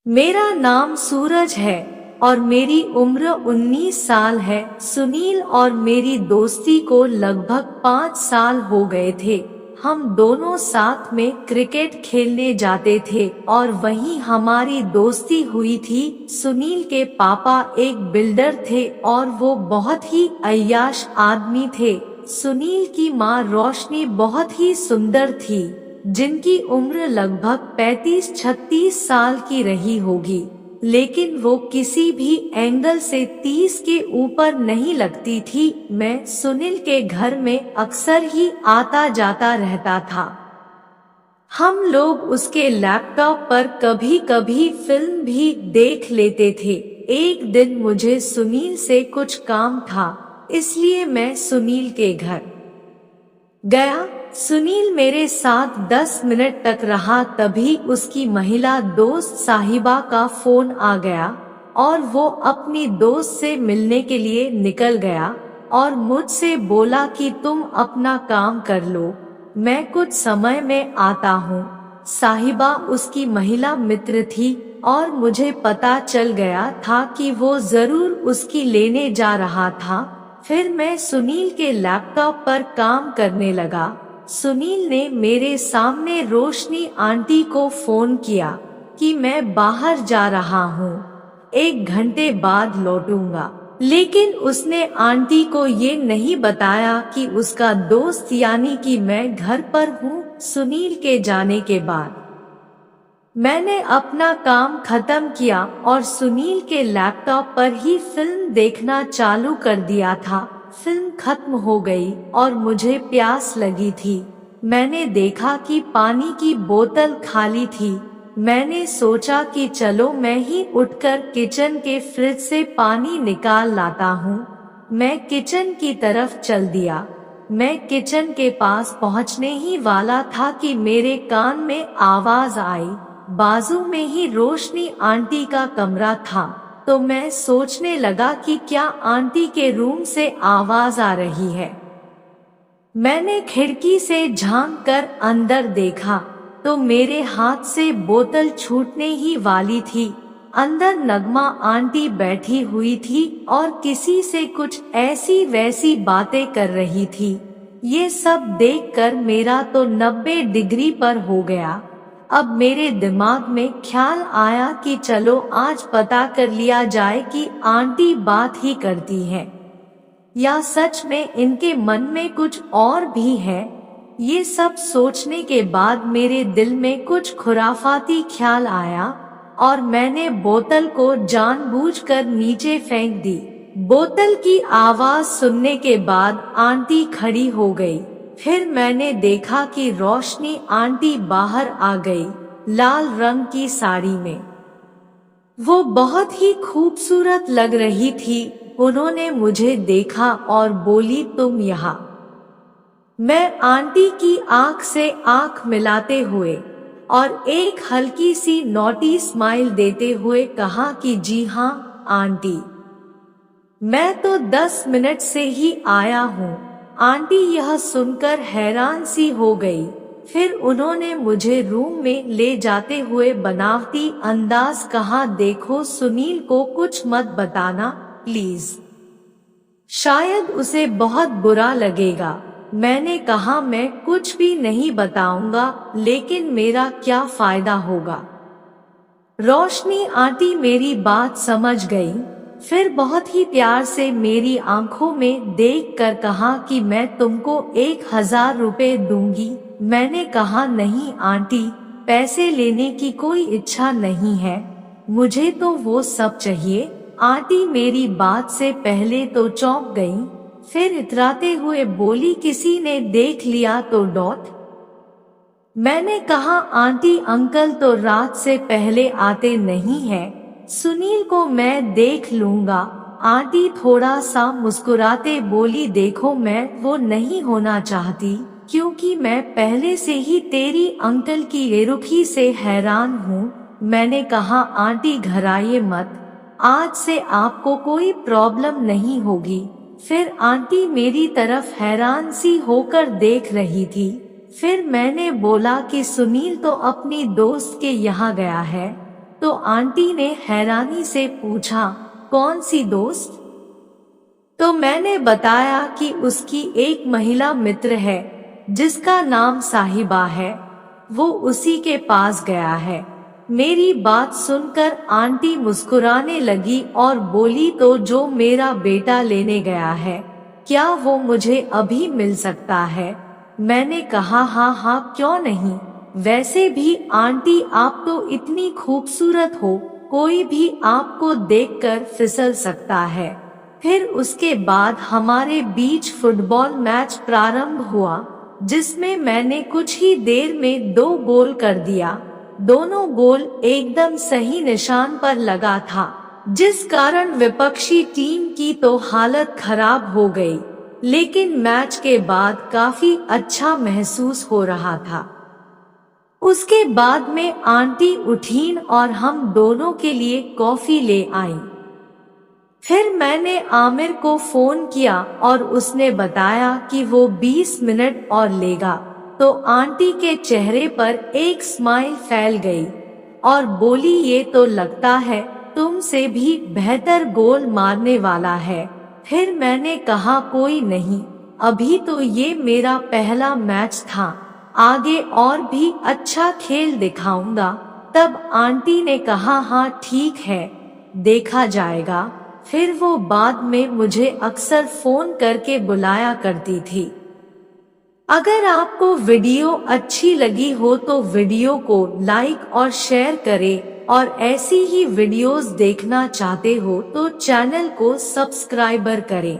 मेरा नाम सूरज है और मेरी उम्र 19 साल है। सुनील और मेरी दोस्ती को लगभग 5 साल हो गए थे। हम दोनों साथ में क्रिकेट खेलने जाते थे और वहीं हमारी दोस्ती हुई थी। सुनील के पापा एक बिल्डर थे और वो बहुत ही अय्याश आदमी थे। सुनील की माँ रोशनी बहुत ही सुंदर थी, जिनकी उम्र लगभग 35-36 साल की रही होगी, लेकिन वो किसी भी एंगल से 30 के ऊपर नहीं लगती थी। मैं सुनील के घर में अक्सर ही आता जाता रहता था। हम लोग उसके लैपटॉप पर कभी कभी फिल्म भी देख लेते थे। एक दिन मुझे सुनील से कुछ काम था, इसलिए मैं सुनील के घर गया। सुनील मेरे साथ 10 मिनट तक रहा, तभी उसकी महिला दोस्त साहिबा का फोन आ गया और वो अपनी दोस्त से मिलने के लिए निकल गया और मुझसे बोला कि तुम अपना काम कर लो, मैं कुछ समय में आता हूँ। साहिबा उसकी महिला मित्र थी और मुझे पता चल गया था कि वो जरूर उसकी लेने जा रहा था। फिर मैं सुनील के लैपटॉप पर काम करने लगा। सुनील ने मेरे सामने रोशनी आंटी को फोन किया कि मैं बाहर जा रहा हूँ, 1 घंटे बाद लौटूंगा। लेकिन उसने आंटी को ये नहीं बताया कि उसका दोस्त यानी कि मैं घर पर हूँ। सुनील के जाने के बाद मैंने अपना काम खत्म किया और सुनील के लैपटॉप पर ही फिल्म देखना चालू कर दिया था। फिल्म खत्म हो गई और मुझे प्यास लगी थी। मैंने देखा कि पानी की बोतल खाली थी। मैंने सोचा कि चलो मैं ही उठकर किचन के फ्रिज से पानी निकाल लाता हूँ। मैं किचन की तरफ चल दिया। मैं किचन के पास पहुँचने ही वाला था कि मेरे कान में आवाज आई। बाजू में ही रोशनी आंटी का कमरा था, तो मैं सोचने लगा कि क्या आंटी के रूम से आवाज आ रही है। मैंने खिड़की से झांक कर अंदर देखा तो मेरे हाथ से बोतल छूटने ही वाली थी। अंदर नगमा आंटी बैठी हुई थी और किसी से कुछ ऐसी वैसी बातें कर रही थी। ये सब देखकर मेरा तो 90 डिग्री पर हो गया। अब मेरे दिमाग में ख्याल आया कि चलो आज पता कर लिया जाए कि आंटी बात ही करती है या सच में इनके मन में कुछ और भी है। ये सब सोचने के बाद मेरे दिल में कुछ खुराफाती ख्याल आया और मैंने बोतल को जानबूझकर नीचे फेंक दी। बोतल की आवाज सुनने के बाद आंटी खड़ी हो गई। फिर मैंने देखा कि रोशनी आंटी बाहर आ गई, लाल रंग की साड़ी में। वो बहुत ही खूबसूरत लग रही थी। उन्होंने मुझे देखा और बोली, तुम यहाँ। मैं आंटी की आंख से आंख मिलाते हुए और एक हल्की सी नॉटी स्माइल देते हुए कहा कि जी हाँ आंटी, मैं तो 10 मिनट से ही आया हूँ। आंटी यह सुनकर हैरान सी हो गई। फिर उन्होंने मुझे रूम में ले जाते हुए बनावटी अंदाज कहा, देखो सुनील को कुछ मत बताना प्लीज, शायद उसे बहुत बुरा लगेगा। मैंने कहा मैं कुछ भी नहीं बताऊंगा, लेकिन मेरा क्या फायदा होगा। रोशनी आंटी मेरी बात समझ गई। फिर बहुत ही प्यार से मेरी आंखों में देखकर कहा कि मैं तुमको 1000 रुपए दूंगी। मैंने कहा नहीं आंटी, पैसे लेने की कोई इच्छा नहीं है, मुझे तो वो सब चाहिए। आंटी मेरी बात से पहले तो चौंक गई, फिर इतराते हुए बोली, किसी ने देख लिया तो डॉट। मैंने कहा आंटी अंकल तो रात से पहले आते नहीं हैं, सुनील को मैं देख लूंगा। आंटी थोड़ा सा मुस्कुराते बोली, देखो मैं वो नहीं होना चाहती, क्योंकि मैं पहले से ही तेरी अंकल की बेरुखी से हैरान हूँ। मैंने कहा आंटी घबराइए मत, आज से आपको कोई प्रॉब्लम नहीं होगी। फिर आंटी मेरी तरफ हैरान सी होकर देख रही थी। फिर मैंने बोला कि सुनील तो अपनी दोस्त के यहाँ गया है, तो आंटी ने हैरानी से पूछा, कौन सी दोस्त? तो मैंने बताया कि उसकी एक महिला मित्र है जिसका नाम साहिबा है, वो उसी के पास गया है। मेरी बात सुनकर आंटी मुस्कुराने लगी और बोली, तो जो मेरा बेटा लेने गया है, क्या वो मुझे अभी मिल सकता है? मैंने कहा, हाँ हाँ क्यों नहीं, वैसे भी आंटी आप तो इतनी खूबसूरत हो, कोई भी आपको देखकर फिसल सकता है। फिर उसके बाद हमारे बीच फुटबॉल मैच प्रारंभ हुआ, जिसमें मैंने कुछ ही देर में 2 गोल कर दिया। दोनों गोल एकदम सही निशान पर लगा था, जिस कारण विपक्षी टीम की तो हालत खराब हो गई, लेकिन मैच के बाद काफी अच्छा महसूस हो रहा था। उसके बाद में आंटी उठीं और हम दोनों के लिए कॉफी ले आईं। फिर मैंने आमिर को फोन किया और उसने बताया कि वो 20 मिनट और लेगा, तो आंटी के चेहरे पर एक स्माइल फैल गई और बोली, ये तो लगता है तुमसे भी बेहतर गोल मारने वाला है। फिर मैंने कहा, कोई नहीं, अभी तो ये मेरा पहला मैच था, आगे और भी अच्छा खेल दिखाऊंगा। तब आंटी ने कहा, हाँ ठीक है, देखा जाएगा। फिर वो बाद में मुझे अक्सर फोन करके बुलाया करती थी। अगर आपको वीडियो अच्छी लगी हो तो वीडियो को लाइक और शेयर करें, और ऐसी ही वीडियोस देखना चाहते हो तो चैनल को सब्सक्राइबर करें।